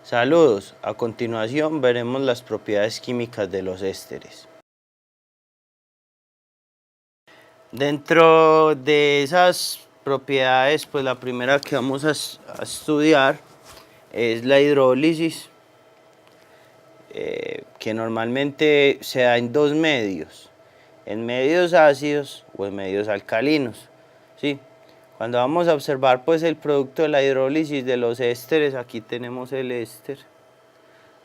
Saludos, a continuación veremos las propiedades químicas de los ésteres. Dentro de esas propiedades, pues la primera que vamos a estudiar es la hidrólisis, que normalmente se da en dos medios, en medios ácidos o en medios alcalinos, ¿sí? Cuando vamos a observar pues el producto de la hidrólisis de los ésteres, aquí tenemos el éster,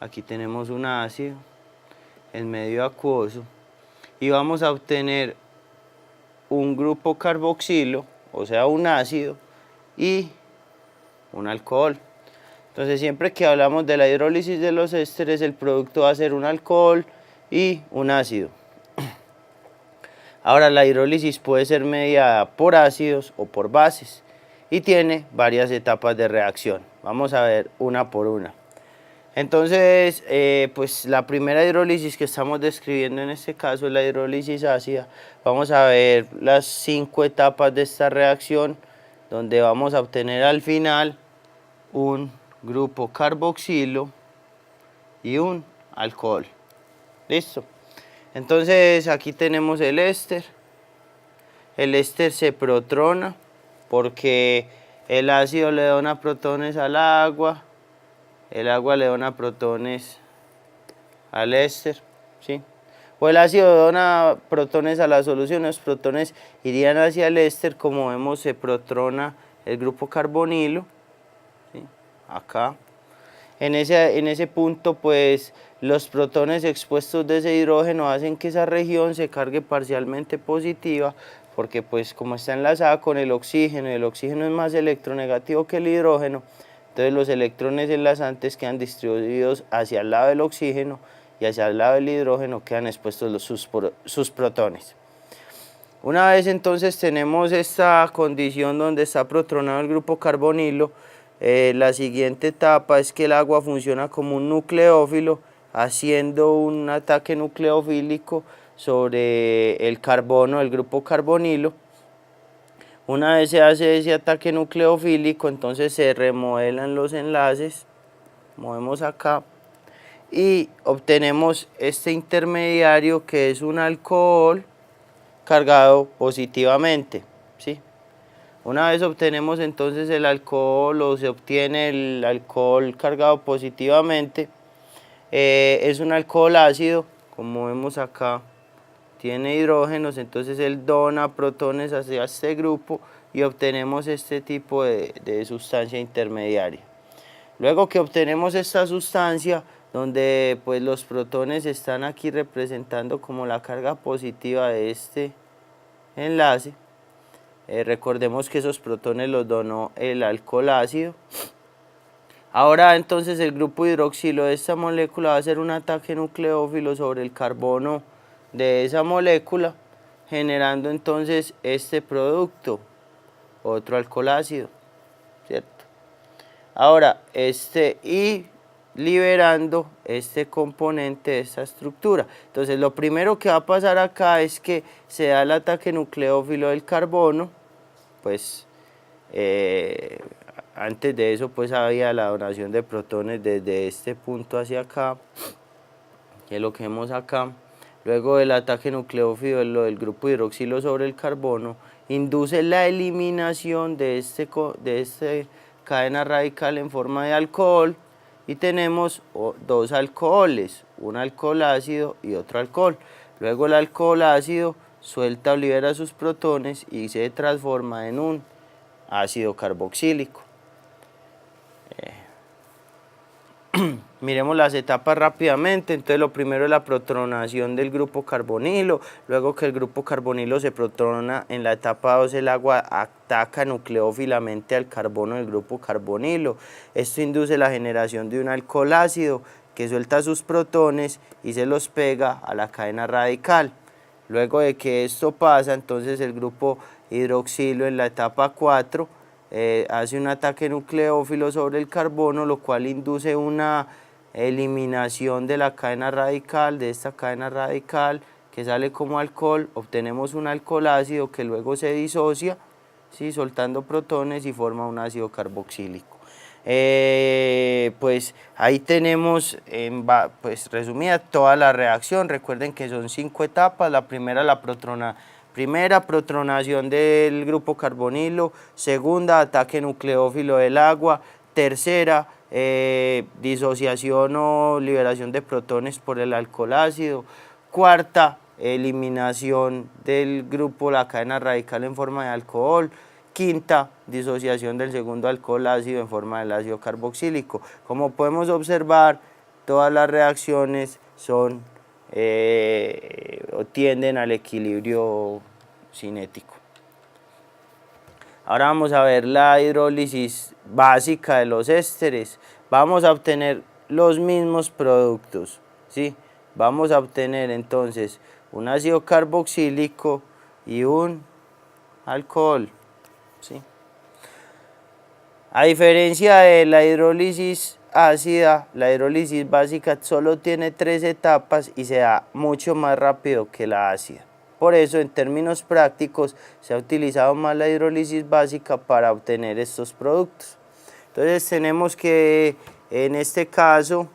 aquí tenemos un ácido, el medio acuoso, y vamos a obtener un grupo carboxilo, o sea un ácido, y un alcohol. Entonces siempre que hablamos de la hidrólisis de los ésteres, el producto va a ser un alcohol y un ácido. Ahora la hidrólisis puede ser mediada por ácidos o por bases y tiene varias etapas de reacción. Vamos a ver una por una. Entonces, pues la primera hidrólisis que estamos describiendo en este caso es la hidrólisis ácida. Vamos a ver las 5 etapas de esta reacción, donde vamos a obtener al final un grupo carboxilo y un alcohol. ¿Listo? Entonces aquí tenemos el éster. El éster se protrona porque el ácido le dona protones al agua, el agua le dona protones al éster, ¿sí? O el ácido dona protones a la solución, los protones irían hacia el éster. Como vemos, se protrona el grupo carbonilo, ¿sí? Acá. En ese punto, pues, los protones expuestos de ese hidrógeno hacen que esa región se cargue parcialmente positiva, porque pues como está enlazada con el oxígeno es más electronegativo que el hidrógeno, entonces los electrones enlazantes quedan distribuidos hacia el lado del oxígeno y hacia el lado del hidrógeno quedan expuestos sus protones. Una vez entonces tenemos esta condición donde está protronado el grupo carbonilo, la siguiente etapa es que el agua funciona como un nucleófilo, haciendo un ataque nucleofílico sobre el carbono, el grupo carbonilo. Una vez se hace ese ataque nucleofílico, entonces se remodelan los enlaces, movemos acá, y obtenemos este intermediario que es un alcohol cargado positivamente, ¿sí? Una vez obtenemos entonces el alcohol, o se obtiene el alcohol cargado positivamente, es un alcohol ácido, como vemos acá, tiene hidrógenos, entonces él dona protones hacia este grupo y obtenemos este tipo de sustancia intermediaria. Luego que obtenemos esta sustancia, donde pues los protones están aquí representando como la carga positiva de este enlace, recordemos que esos protones los donó el alcohol ácido. Ahora entonces el grupo hidroxilo de esta molécula va a hacer un ataque nucleófilo sobre el carbono de esa molécula, generando entonces este producto, otro alcohol ácido, ¿cierto? Ahora, y liberando este componente de esta estructura. Entonces lo primero que va a pasar acá es que se da el ataque nucleófilo del carbono, pues antes de eso pues había la donación de protones desde este punto hacia acá, que es lo que vemos acá. Luego del ataque nucleófilo del grupo hidroxilo sobre el carbono, induce la eliminación de este cadena radical en forma de alcohol, y tenemos dos alcoholes, un alcohol ácido y otro alcohol. Luego el alcohol ácido suelta o libera sus protones y se transforma en un ácido carboxílico. Miremos las etapas rápidamente. Entonces lo primero es la protonación del grupo carbonilo. Luego que el grupo carbonilo se protrona, en la etapa 2 el agua ataca nucleófilamente al carbono del grupo carbonilo. Esto induce la generación de un alcohol ácido que suelta sus protones y se los pega a la cadena radical. Luego de que esto pasa, entonces el grupo hidroxilo en la etapa 4 hace un ataque nucleófilo sobre el carbono, lo cual induce una eliminación de la cadena radical, de esta cadena radical que sale como alcohol. Obtenemos un alcohol ácido que luego se disocia, ¿sí?, soltando protones y forma un ácido carboxílico. Pues ahí tenemos, pues resumida, toda la reacción. Recuerden que son 5 etapas. La primera, primera, protonación del grupo carbonilo. Segunda, ataque nucleófilo del agua. Tercera, disociación o liberación de protones por el alcohol ácido. Cuarta, eliminación del grupo, la cadena radical en forma de alcohol. Quinta, disociación del segundo alcohol ácido en forma del ácido carboxílico. Como podemos observar, todas las reacciones son o tienden al equilibrio cinético. Ahora vamos a ver la hidrólisis básica de los ésteres. Vamos a obtener los mismos productos, ¿sí? Vamos a obtener entonces un ácido carboxílico y un alcohol, ¿sí? A diferencia de la hidrólisis ácida, la hidrólisis básica solo tiene 3 etapas y se da mucho más rápido que la ácida. Por eso, en términos prácticos, se ha utilizado más la hidrólisis básica para obtener estos productos. Entonces tenemos que, en este caso,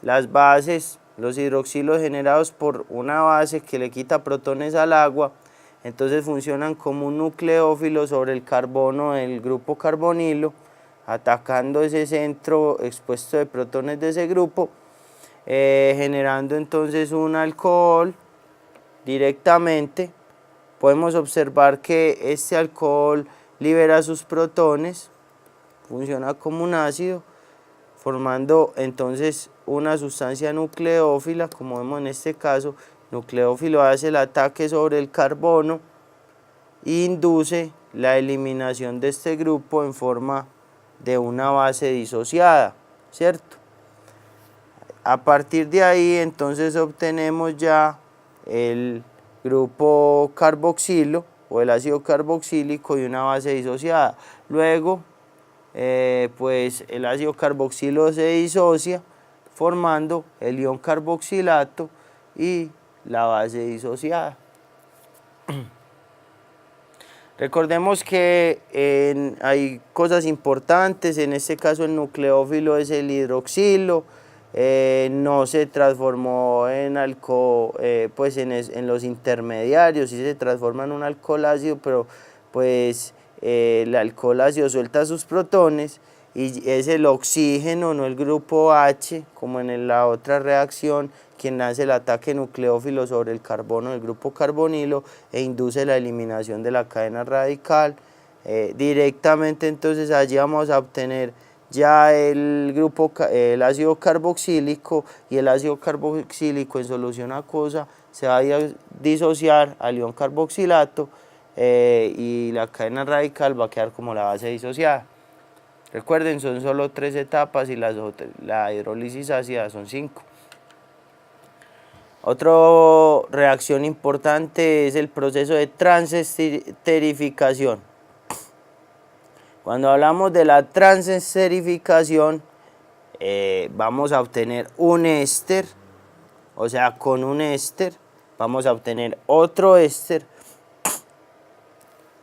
las bases, los hidroxilos generados por una base que le quita protones al agua, entonces funcionan como un nucleófilo sobre el carbono del grupo carbonilo, atacando ese centro expuesto de protones de ese grupo, generando entonces un alcohol directamente. Podemos observar que este alcohol libera sus protones, funciona como un ácido, formando entonces una sustancia nucleófila, como vemos en este caso. Nucleófilo hace el ataque sobre el carbono e induce la eliminación de este grupo en forma de una base disociada, ¿cierto? A partir de ahí entonces obtenemos ya el grupo carboxilo o el ácido carboxílico y una base disociada. Luego pues el ácido carboxilo se disocia formando el ion carboxilato y la base disociada. Recordemos que hay cosas importantes. En este caso el nucleófilo es el hidroxilo, no se transformó en alcohol, pues en los intermediarios, sí se transforma en un alcohol ácido, pero pues el alcohol ácido suelta sus protones y es el oxígeno, no el grupo H, como en la otra reacción, quien hace el ataque nucleófilo sobre el carbono del grupo carbonilo e induce la eliminación de la cadena radical. Directamente entonces allí vamos a obtener ya el ácido carboxílico, y el ácido carboxílico en solución acuosa se va a disociar al ion carboxilato y la cadena radical va a quedar como la base disociada. Recuerden, son solo 3 etapas y la hidrólisis ácida son 5. Otra reacción importante es el proceso de transesterificación. Cuando hablamos de la transesterificación, vamos a obtener un éster, o sea, con un éster vamos a obtener otro éster,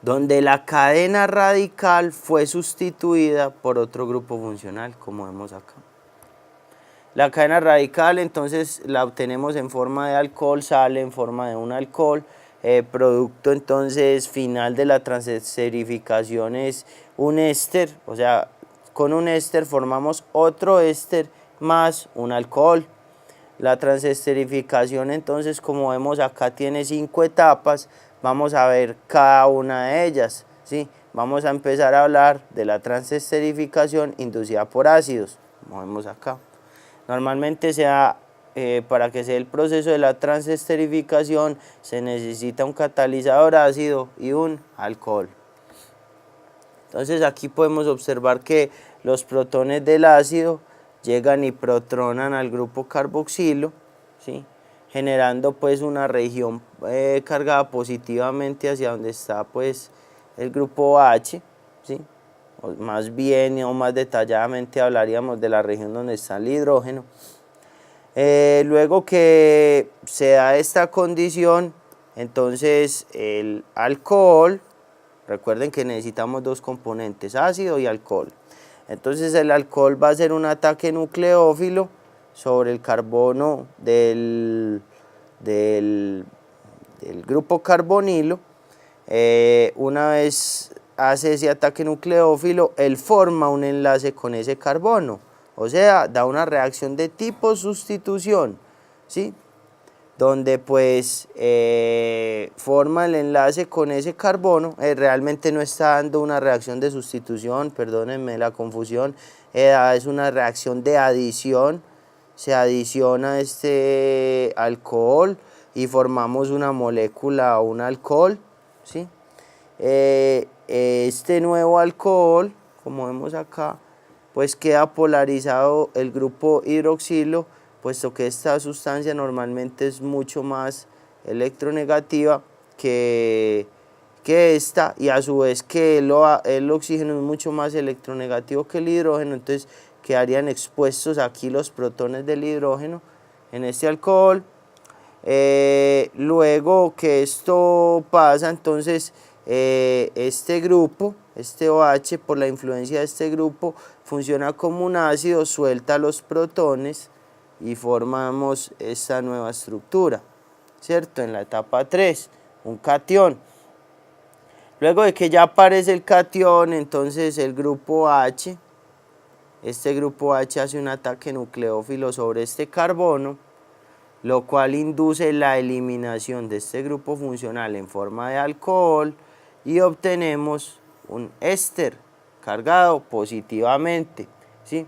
donde la cadena radical fue sustituida por otro grupo funcional, como vemos acá. La cadena radical entonces la obtenemos en forma de alcohol, sale en forma de un alcohol. Producto entonces final de la transesterificación es un éster, o sea, con un éster formamos otro éster más un alcohol. La transesterificación entonces, como vemos acá, tiene 5 etapas. Vamos a ver cada una de ellas, ¿sí? Vamos a empezar a hablar de la transesterificación inducida por ácidos, como vemos acá. Normalmente para que se dé el proceso de la transesterificación se necesita un catalizador ácido y un alcohol. Entonces aquí podemos observar que los protones del ácido llegan y protonan al grupo carboxilo, ¿sí? Generando pues una región cargada positivamente hacia donde está pues el grupo H, ¿sí? O más bien o más detalladamente hablaríamos de la región donde está el hidrógeno. Luego que se da esta condición, entonces el alcohol, recuerden que necesitamos 2 componentes, ácido y alcohol. Entonces el alcohol va a hacer un ataque nucleófilo sobre el carbono del grupo carbonilo. Una vez hace ese ataque nucleófilo, él forma un enlace con ese carbono, o sea, da una reacción de tipo sustitución, ¿sí? Donde pues forma el enlace con ese carbono, realmente no está dando una reacción de sustitución, perdónenme la confusión, es una reacción de adición, se adiciona este alcohol y formamos una molécula o un alcohol, ¿sí? Este nuevo alcohol, como vemos acá, pues queda polarizado el grupo hidroxilo, puesto que esta sustancia normalmente es mucho más electronegativa que esta, y a su vez que el oxígeno es mucho más electronegativo que el hidrógeno, entonces quedarían expuestos aquí los protones del hidrógeno en este alcohol. Luego que esto pasa, entonces este grupo, este OH, por la influencia de este grupo, funciona como un ácido, suelta los protones y formamos esta nueva estructura, ¿cierto? En la etapa 3, un catión. Luego de que ya aparece el catión, entonces el grupo H, este grupo H hace un ataque nucleófilo sobre este carbono, lo cual induce la eliminación de este grupo funcional en forma de alcohol y obtenemos un éster cargado positivamente, ¿sí?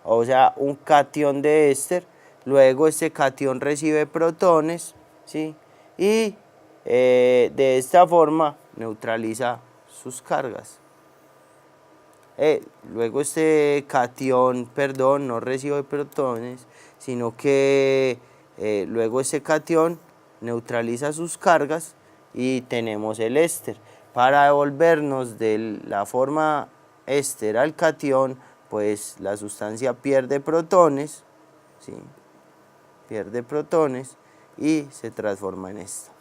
O sea, un catión de éster. Luego este catión recibe protones, ¿sí? Y de esta forma neutraliza sus cargas. Luego este catión, perdón, no recibe protones, sino que luego este catión neutraliza sus cargas y tenemos el éster. Para devolvernos de la forma éster al catión, pues la sustancia pierde protones, ¿sí? Pierde protones y se transforma en esta.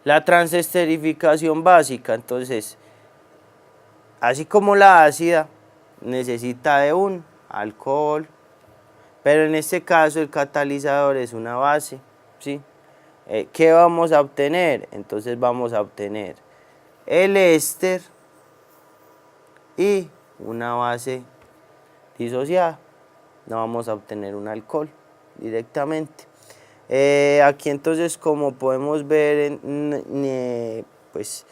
La transesterificación básica, entonces, así como la ácida, necesita de un alcohol, pero en este caso el catalizador es una base, ¿sí? ¿Qué vamos a obtener? Entonces vamos a obtener el éster y una base disociada. No vamos a obtener un alcohol directamente. Aquí entonces, como podemos ver, pues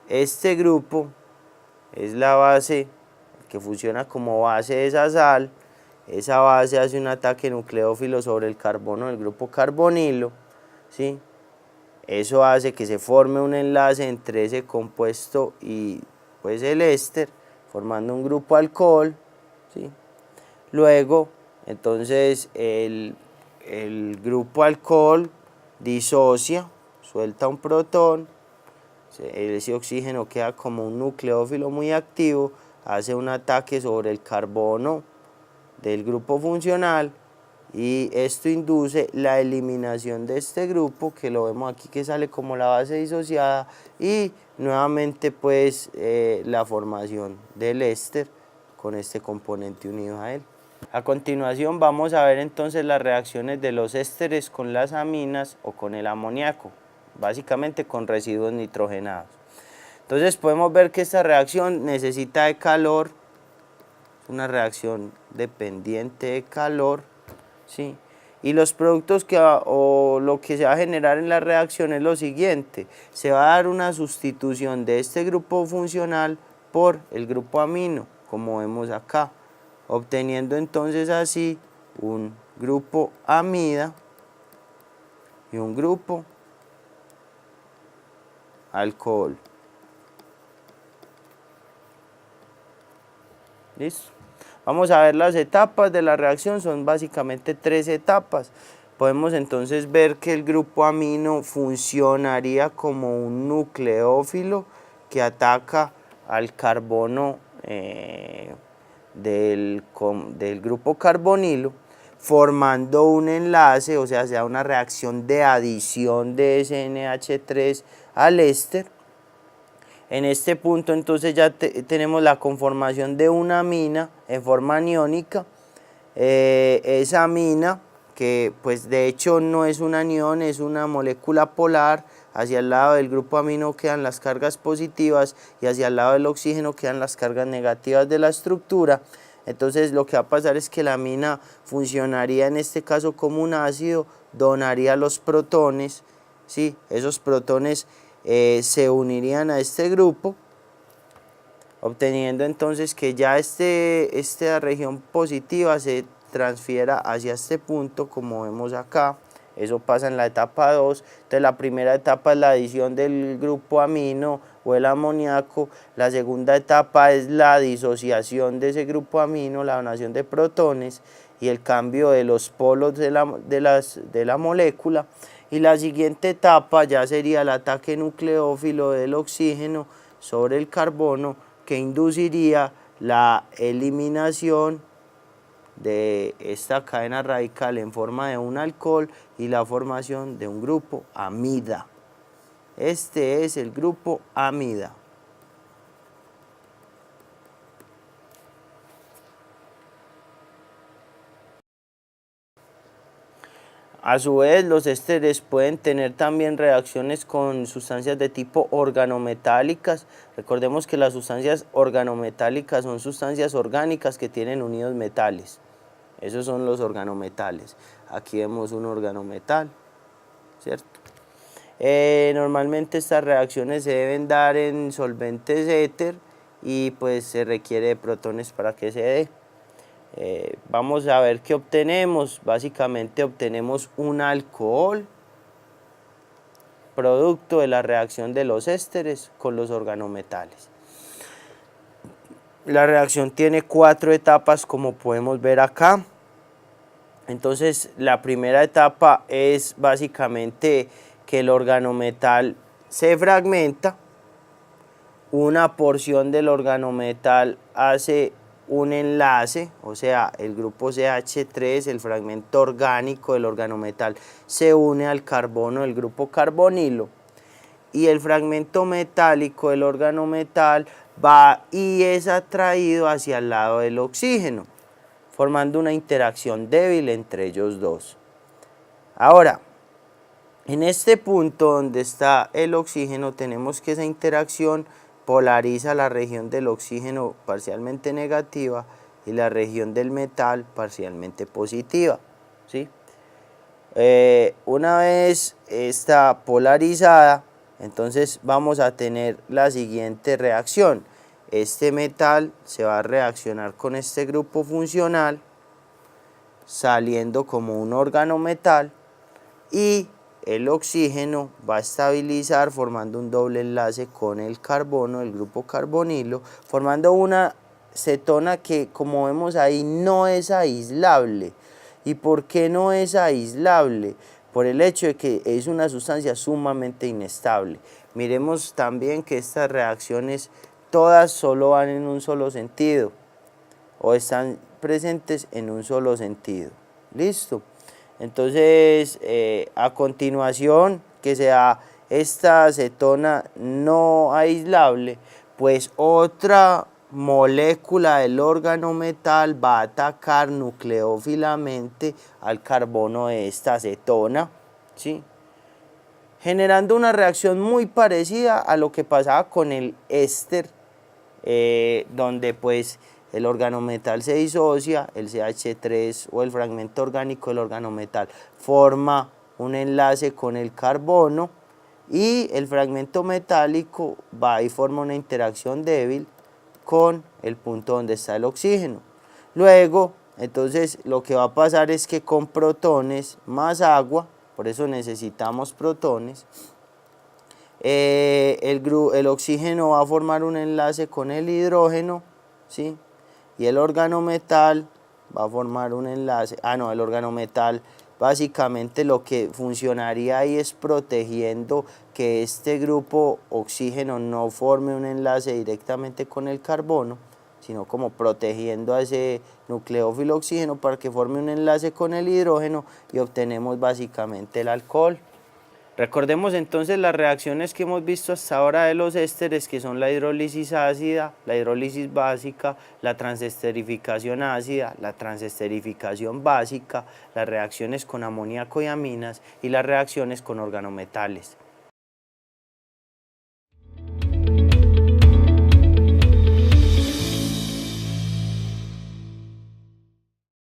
este grupo es la base que funciona como base de esa sal. Esa base hace un ataque nucleófilo sobre el carbono del grupo carbonilo, ¿sí? Eso hace que se forme un enlace entre ese compuesto y pues el éster, formando un grupo alcohol, ¿sí? Luego, entonces, el grupo alcohol disocia, suelta un protón, ese oxígeno queda como un nucleófilo muy activo, hace un ataque sobre el carbono del grupo funcional y esto induce la eliminación de este grupo, que lo vemos aquí que sale como la base disociada, y nuevamente pues la formación del éster con este componente unido a él. A continuación vamos a ver entonces las reacciones de los ésteres con las aminas o con el amoníaco, básicamente con residuos nitrogenados. Entonces podemos ver que esta reacción necesita de calor, es una reacción dependiente de calor, ¿sí? Y los productos o lo que se va a generar en la reacción es lo siguiente: se va a dar una sustitución de este grupo funcional por el grupo amino, como vemos acá, obteniendo entonces así un grupo amida y un grupo alcohol. ¿Listo? Vamos a ver las etapas de la reacción, son básicamente 3 etapas. Podemos entonces ver que el grupo amino funcionaría como un nucleófilo que ataca al carbono del grupo carbonilo, formando un enlace, o sea, sea una reacción de adición de SNH3 al éster. En este punto entonces ya tenemos la conformación de una amina en forma aniónica. Esa amina, que pues de hecho no es un anión, es una molécula polar, hacia el lado del grupo amino quedan las cargas positivas y hacia el lado del oxígeno quedan las cargas negativas de la estructura. Entonces lo que va a pasar es que la amina funcionaría en este caso como un ácido, donaría los protones, ¿sí? Esos protones se unirían a este grupo, obteniendo entonces que ya esta región positiva se transfiera hacia este punto, como vemos acá. Eso pasa en la etapa 2. Entonces la primera etapa es la adición del grupo amino o el amoníaco. La segunda etapa es la disociación de ese grupo amino, la donación de protones y el cambio de los polos de la molécula. Y la siguiente etapa ya sería el ataque nucleófilo del oxígeno sobre el carbono, que induciría la eliminación de esta cadena radical en forma de un alcohol y la formación de un grupo amida. Este es el grupo amida. A su vez, los ésteres pueden tener también reacciones con sustancias de tipo organometálicas. Recordemos que las sustancias organometálicas son sustancias orgánicas que tienen unidos metales. Esos son los organometales. Aquí vemos un organometal, ¿cierto? Normalmente estas reacciones se deben dar en solventes éter y pues se requiere de protones para que se dé. Vamos a ver qué obtenemos. Básicamente obtenemos un alcohol producto de la reacción de los ésteres con los organometales. La reacción tiene 4 etapas, como podemos ver acá. Entonces la primera etapa es básicamente que el organometal se fragmenta. Una porción del organometal hace un enlace, o sea, el grupo CH3, el fragmento orgánico del organometal, se une al carbono del grupo carbonilo, y el fragmento metálico del organometal va y es atraído hacia el lado del oxígeno, formando una interacción débil entre ellos dos. Ahora, en este punto donde está el oxígeno, tenemos que esa interacción polariza la región del oxígeno parcialmente negativa y la región del metal parcialmente positiva, ¿sí? Una vez está polarizada, entonces vamos a tener la siguiente reacción. Este metal se va a reaccionar con este grupo funcional, saliendo como un organometal, y el oxígeno va a estabilizar formando un doble enlace con el carbono, el grupo carbonilo, formando una cetona que, como vemos ahí, no es aislable. ¿Y por qué no es aislable? Por el hecho de que es una sustancia sumamente inestable. Miremos también que estas reacciones todas solo van en un solo sentido, o están presentes en un solo sentido. ¿Listo? Entonces, a continuación, que sea esta cetona no aislable, pues otra molécula del organometal va a atacar nucleófilamente al carbono de esta cetona, ¿sí? Generando una reacción muy parecida a lo que pasaba con el éster, donde pues el organometal se disocia, el CH3 o el fragmento orgánico del organometal forma un enlace con el carbono y el fragmento metálico va y forma una interacción débil con el punto donde está el oxígeno. Luego, entonces, lo que va a pasar es que con protones más agua, por eso necesitamos protones, el oxígeno va a formar un enlace con el hidrógeno, ¿sí? Y el organometal va a formar un enlace, el organometal básicamente lo que funcionaría ahí es protegiendo que este grupo oxígeno no forme un enlace directamente con el carbono, sino como protegiendo a ese nucleófilo oxígeno para que forme un enlace con el hidrógeno y obtenemos básicamente el alcohol. Recordemos entonces las reacciones que hemos visto hasta ahora de los ésteres, que son la hidrólisis ácida, la hidrólisis básica, la transesterificación ácida, la transesterificación básica, las reacciones con amoníaco y aminas y las reacciones con organometales.